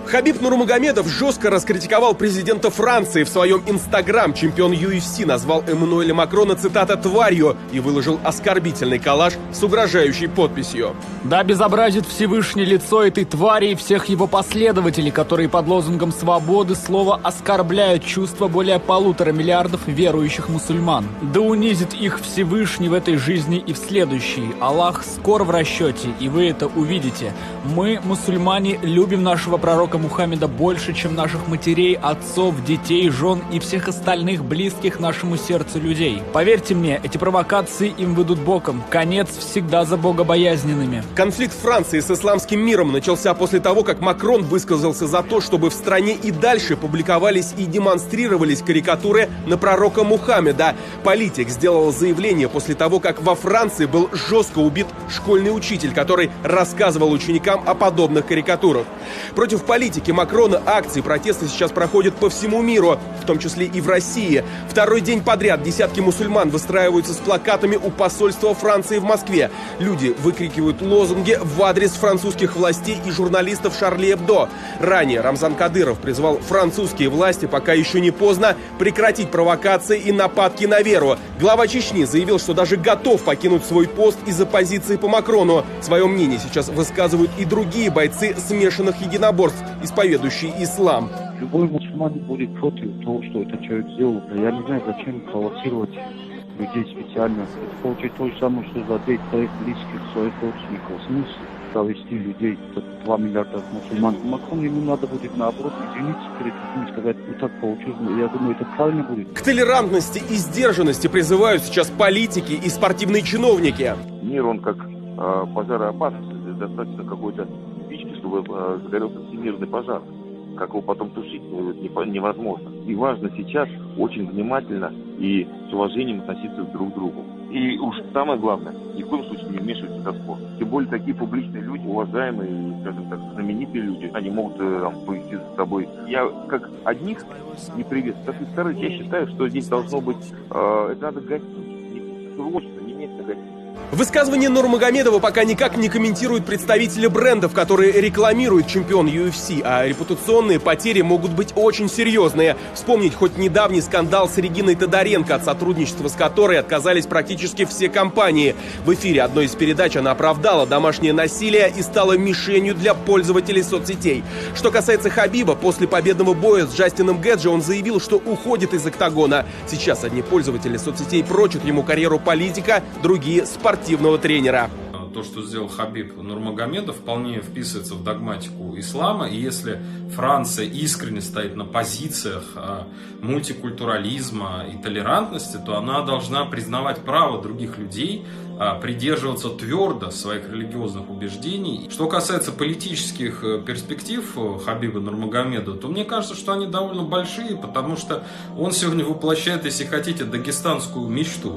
Хабиб Нурмагомедов жестко раскритиковал президента Франции в своем инстаграм. Чемпион UFC назвал Эммануэля Макрона, цитата, «тварью» и выложил оскорбительный коллаж с угрожающей подписью. Да безобразит Всевышний лицо этой твари и всех его последователей, которые под лозунгом свободы слова оскорбляют чувства более 1,5 миллиардов верующих мусульман. Да унизит их Всевышний в этой жизни и в следующей. Аллах скоро в расчете, и вы это увидите. Мы, мусульмане, любим нашего пророка Мухаммеда больше, чем наших матерей, отцов, детей, жен и всех остальных близких нашему сердцу людей. Поверьте мне, эти провокации им выйдут боком. Конец всегда за богобоязненными. Конфликт Франции с исламским миром начался после того, как Макрон высказался за то, чтобы в стране и дальше публиковались и демонстрировались карикатуры на пророка Мухаммеда. Политик сделал заявление после того, как во Франции был жестко убит школьный учитель, который рассказывал ученикам о подобных карикатурах. Против политики Макрона акции протеста сейчас проходят по всему миру, в том числе и в России. Второй день подряд десятки мусульман выстраиваются с плакатами у посольства Франции в Москве. Люди выкрикивают лозунги в адрес французских властей и журналистов Шарли Эбдо. Ранее Рамзан Кадыров призвал французские власти, пока еще не поздно, прекратить провокации и нападки на веру. Глава Чечни заявил, что даже готов покинуть свой пост из-за позиции по Макрону. Свое мнение сейчас высказывают и другие бойцы смешанных единоборств, исповедующие ислам. Любой мусульманин будет против того, что этот человек сделал. Я не знаю, зачем провоцировать людей специально. Это получается то же самое, что задеть своих близких, своих родственников. Смысл довести людей, 2 миллиарда мусульман. Макрону ему надо будет наоборот извиниться перед людьми, сказать, ну так получилось. Я думаю, это правильно будет. К толерантности и сдержанности призывают сейчас политики и спортивные чиновники. Мир, он как пожароопасность. Достаточно какой-то спички, чтобы загорелся всемирный пожар. Как его потом тушить невозможно. И важно сейчас очень внимательно и с уважением относиться друг к другу. И уж самое главное, ни в коем случае не вмешиваться в спор. Тем более такие публичные люди, уважаемые, скажем так, знаменитые люди, они могут повести за собой. Я как одних не приветствую, так и вторых. Я считаю, что здесь должно быть, это надо гасить. Не срочно, немедленно гасить. Высказывание Нурмагомедова пока никак не комментируют представители брендов, которые рекламируют чемпион UFC, а репутационные потери могут быть очень серьезные. Вспомнить хоть недавний скандал с Региной Тодоренко, от сотрудничества с которой отказались практически все компании. В эфире одной из передач она оправдала домашнее насилие и стала мишенью для пользователей соцсетей. Что касается Хабиба, после победного боя с Джастином Гэджи он заявил, что уходит из октагона. Сейчас одни пользователи соцсетей прочат ему карьеру политика, другие спортивного тренера. То, что сделал Хабиб Нурмагомедов, вполне вписывается в догматику ислама. И если Франция искренне стоит на позициях мультикультурализма и толерантности, то она должна признавать право других людей придерживаться твердо своих религиозных убеждений. Что касается политических перспектив Хабиба Нурмагомедова, то мне кажется, что они довольно большие, потому что он сегодня воплощает, если хотите, дагестанскую мечту.